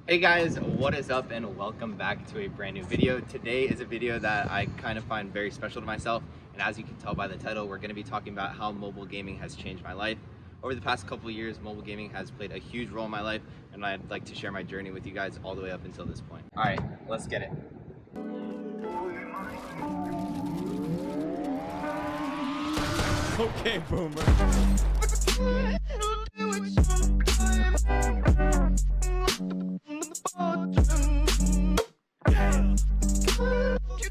Hey guys, what is up and welcome back to a brand new video. Today is a video that I kind of find very special to myself, and as you can tell by the title, we're going to be talking about how mobile gaming has changed my life. Over the past couple of years, mobile gaming has played a huge role in my life, and I'd like to share my journey with you guys all the way up until this point. Alright, let's get it. Okay, boomer.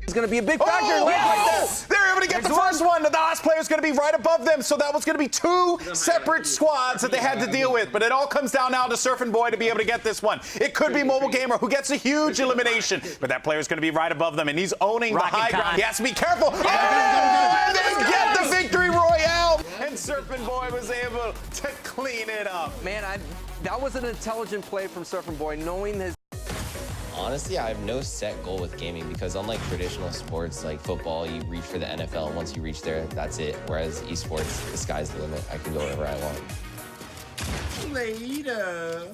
It's going to be a big factor in life like this. They're able to get the first one. The last player is going to be right above them, so that was going to be two separate squads that they had to deal with. But it all comes down now to Surfing Boy to be able to get this one. It could be Mobile Gamer, who gets a huge elimination, but that player is going to be right above them, and he's owning the high ground. He has to be careful. Oh, and they get the victory royale, and Surfing Boy was able to clean it up. Man, that was an intelligent play from Surfing Boy, knowing his... Honestly, I have no set goal with gaming because unlike traditional sports like football, you reach for the NFL, and once you reach there, that's it. Whereas esports, the sky's the limit. I can go wherever I want. Later.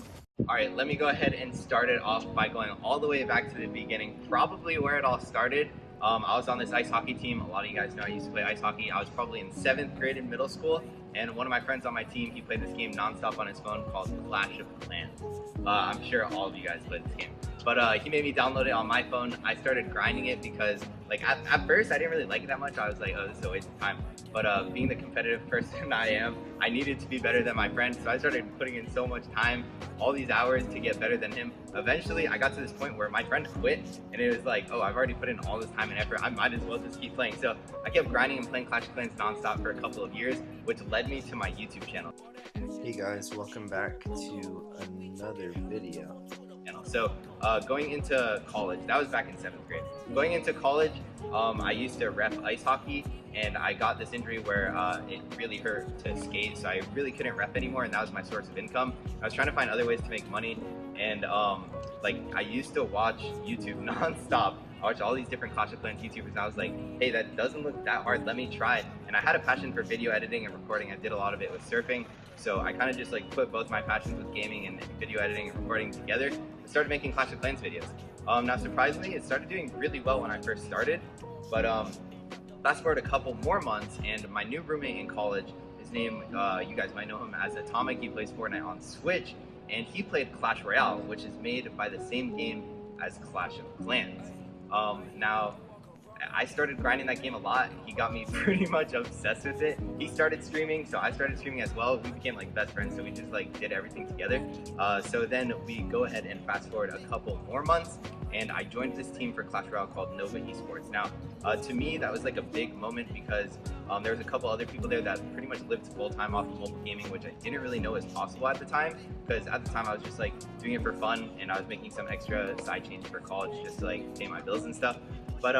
Alright, let me go ahead and start it off by going all the way back to the beginning, probably where it all started. I was on this ice hockey team. A lot of you guys know I used to play ice hockey. I was probably in 7th grade in middle school, and one of my friends on my team, he played this game nonstop on his phone called Clash of Clans. I'm sure all of you guys played this game. But he made me download it on my phone. I started grinding it because, like, at first I didn't really like it that much. I was like, oh, this is a waste of time. But being the competitive person I am, I needed to be better than my friend. So I started putting in so much time, all these hours to get better than him. Eventually, I got to this point where my friend quit, and it was like, oh, I've already put in all this time and effort. I might as well just keep playing. So I kept grinding and playing Clash of Clans nonstop for a couple of years, which led me to my YouTube channel. Hey guys, welcome back to another video. So going into college, that was back in 7th grade. Going into college, I used to ref ice hockey, and I got this injury where it really hurt to skate, so I really couldn't ref anymore, and that was my source of income. I was trying to find other ways to make money, and like I used to watch YouTube nonstop. I watched all these different Clash of Clans YouTubers, and I was like, hey, that doesn't look that hard, let me try it. And I had a passion for video editing and recording. I did a lot of it with surfing, so I kind of just like put both my passions with gaming and video editing and recording together and started making Clash of Clans videos. Now surprisingly, it started doing really well when I first started, but fast forward a couple more months, and my new roommate in college, his name, you guys might know him as Atomic, he plays Fortnite on Switch, and he played Clash Royale, which is made by the same game as Clash of Clans. Now, I started grinding that game a lot. He got me pretty much obsessed with it. He started streaming, so I started streaming as well. We became like best friends, so we just like did everything together. So then we go ahead and fast forward a couple more months, and I joined this team for Clash Royale called Nova Esports. Now, to me, that was like a big moment because there was a couple other people there that pretty much lived full-time off of mobile gaming, which I didn't really know was possible at the time, because at the time I was just like doing it for fun, and I was making some extra side change for college just to like pay my bills and stuff. But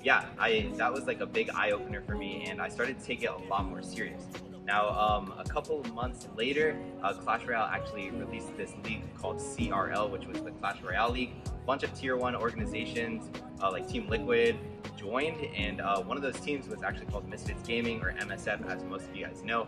yeah, that was like a big eye-opener for me, and I started to take it a lot more serious. Now, a couple of months later, Clash Royale actually released this league called CRL, which was the Clash Royale League. A bunch of tier 1 organizations like Team Liquid joined, and one of those teams was actually called Misfits Gaming, or MSF, as most of you guys know.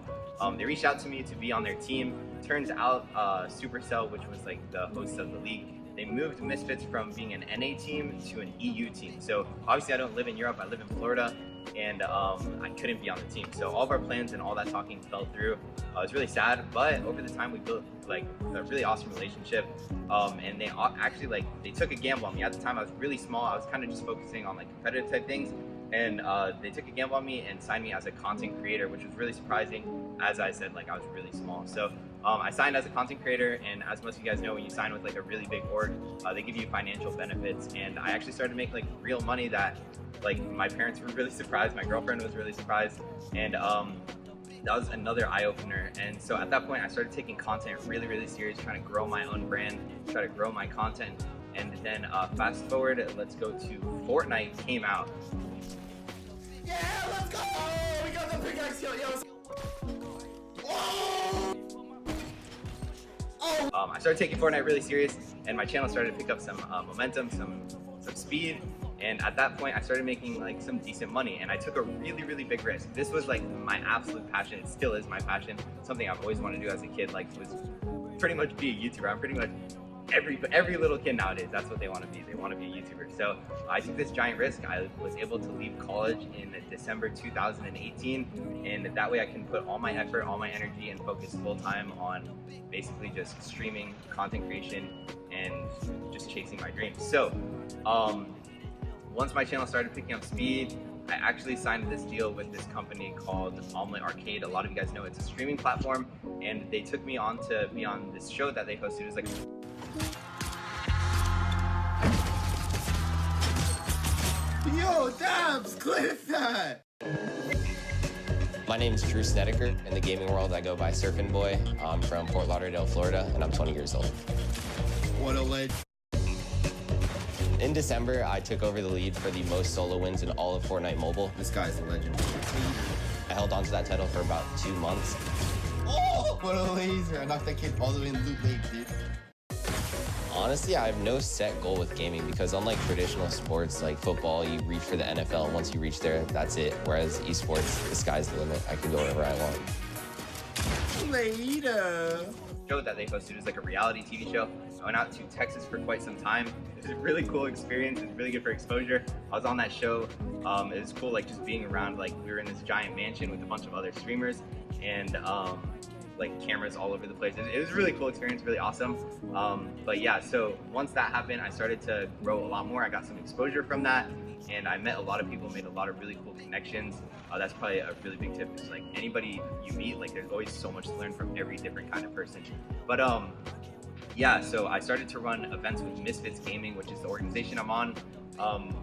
They reached out to me to be on their team. Turns out Supercell, which was like the host of the league, they moved Misfits from being an NA team to an EU team. So obviously I don't live in Europe, I live in Florida, and I couldn't be on the team. So all of our plans and all that talking fell through. It was really sad, but over the time we built like a really awesome relationship. And they actually they took a gamble on me. At the time I was really small, I was kind of just focusing on like competitive type things. And they took a gamble on me and signed me as a content creator, which was really surprising. As I said, like I was really small. So I signed as a content creator, and as most of you guys know, when you sign with like a really big org, they give you financial benefits. And I actually started to make like real money that like my parents were really surprised, my girlfriend was really surprised, and that was another eye-opener. And so at that point I started taking content really, really serious, trying to grow my own brand, try to grow my content. And then fast forward, let's go to Fortnite came out. Yeah, let's go! We got the pickaxe kill, yo! I started taking Fortnite really serious, and my channel started to pick up some momentum, some speed, and at that point I started making like some decent money, and I took a really, really big risk. This was like my absolute passion. It still is my passion. Something I've always wanted to do as a kid, like was pretty much be a YouTuber. I'm pretty much every little kid nowadays, that's what they want to be. They want to be a YouTuber. So I took this giant risk. I was able to leave college in December 2018, and that way I can put all my effort, all my energy, and focus full time on basically just streaming, content creation, and just chasing my dreams. So once my channel started picking up speed, I actually signed this deal with this company called Omelet Arcade. A lot of you guys know it's a streaming platform, and they took me on to be on this show that they hosted. It was like Yo, Dabs, clip that! My name is Drew Snedeker. In the gaming world, I go by Surfing Boy. I'm from Fort Lauderdale, Florida, and I'm 20 years old. What a legend. In December, I took over the lead for the most solo wins in all of Fortnite Mobile. This guy's a legend. I held on to that title for about 2 months. Oh, what a laser. I knocked that kid all the way in Loot Lake, dude. Honestly, I have no set goal with gaming because unlike traditional sports like football, you reach for the NFL, and once you reach there, that's it. Whereas esports, the sky's the limit. I can go wherever I want. Later. show that they hosted. It was like a reality TV show. I went out to Texas for quite some time. It was a really cool experience. It was really good for exposure. I was on that show. It was cool, like just being around. Like we were in this giant mansion with a bunch of other streamers, and like cameras all over the place. It was a really cool experience, really awesome. But yeah, so once that happened, I started to grow a lot more. I got some exposure from that, and I met a lot of people, made a lot of really cool connections. That's probably a really big tip, is like anybody you meet, like there's always so much to learn from every different kind of person. But yeah, so I started to run events with Misfits Gaming, which is the organization I'm on.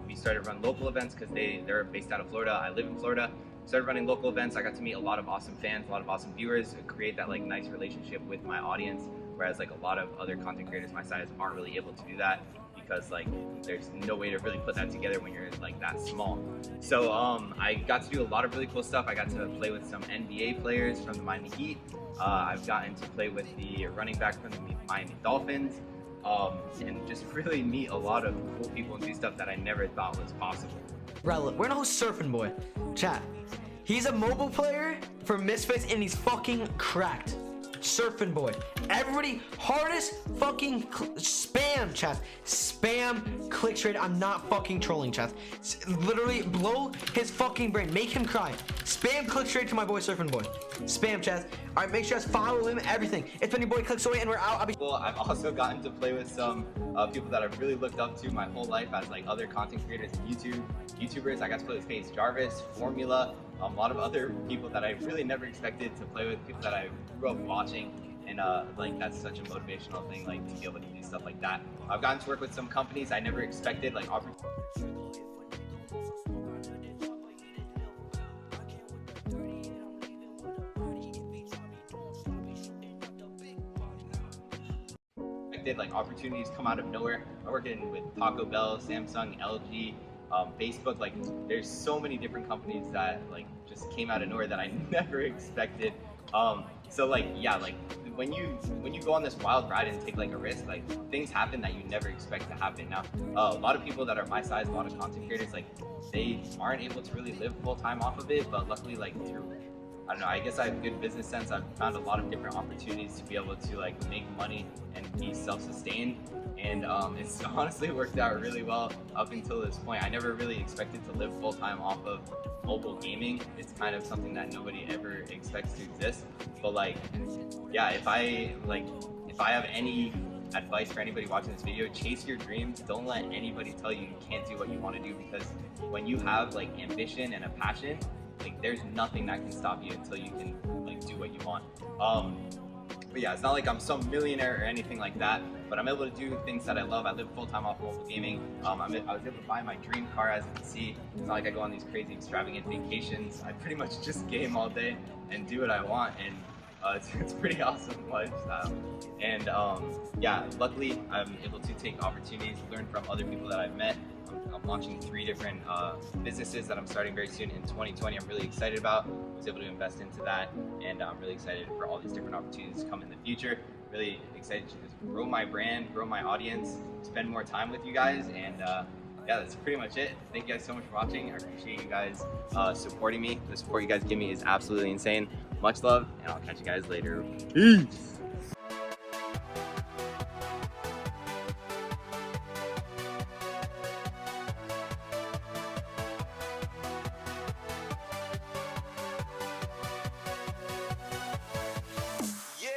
We started to run local events because they're based out of Florida. I live in Florida. Started running local events. I got to meet a lot of awesome fans, a lot of awesome viewers, and create that like nice relationship with my audience. Whereas like a lot of other content creators my size aren't really able to do that, because like there's no way to really put that together when you're like that small. So I got to do a lot of really cool stuff. I got to play with some NBA players from the Miami Heat. I've gotten to play with the running back from the Miami Dolphins, and just really meet a lot of cool people and do stuff that I never thought was possible. We're gonna host Surfing Boy. Chat. He's a mobile player for Misfits and he's fucking cracked. Surfing Boy. Everybody, hardest fucking spam, chat. Spam clicks rate. I'm not fucking trolling, chat. Literally blow his fucking brain. Make him cry. Spam clicks rate to my boy Surfing Boy. Spam, chat. All right, make sure to follow him, everything. If any boy clicks away and we're out, Well, I've also gotten to play with some people that I've really looked up to my whole life as like other content creators and YouTubers. I got to play with Pace Jarvis, Formula, a lot of other people that I really never expected to play with, people that I grew up watching, and like that's such a motivational thing, like to be able to do stuff like that. I've gotten to work with some companies I never expected, like opportunities come out of nowhere. I'm working with Taco Bell, Samsung, LG, Facebook. Like there's so many different companies that like just came out of nowhere that I never expected. So like yeah, like when you go on this wild ride and take like a risk, like things happen that you never expect to happen. Now a lot of people that are my size, a lot of content creators, like they aren't able to really live full time off of it, but luckily like through, I don't know, I guess I have good business sense. I've found a lot of different opportunities to be able to like make money and be self-sustained, and it's honestly worked out really well up until this point. I never really expected to live full-time off of mobile gaming. It's kind of something that nobody ever expects to exist. But like, yeah, if I have any advice for anybody watching this video, chase your dreams. Don't let anybody tell you can't do what you want to do, because when you have like ambition and a passion, like there's nothing that can stop you until you can like do what you want. But yeah, it's not like I'm some millionaire or anything like that, but I'm able to do things that I love. I live full-time off mobile gaming. I was able to buy my dream car, as you can see. It's not like I go on these crazy extravagant vacations. I pretty much just game all day and do what I want, and it's a pretty awesome lifestyle. And yeah, luckily I'm able to take opportunities, learn from other people that I've met. I'm launching 3 different businesses that I'm starting very soon in 2020. I'm really excited about. I was able to invest into that, and I'm really excited for all these different opportunities to come in the future. Really excited to just grow my brand, grow my audience, spend more time with you guys, and yeah, that's pretty much it. Thank you guys so much for watching. I appreciate you guys supporting me. The support you guys give me is absolutely insane. Much love, and I'll catch you guys later. Peace!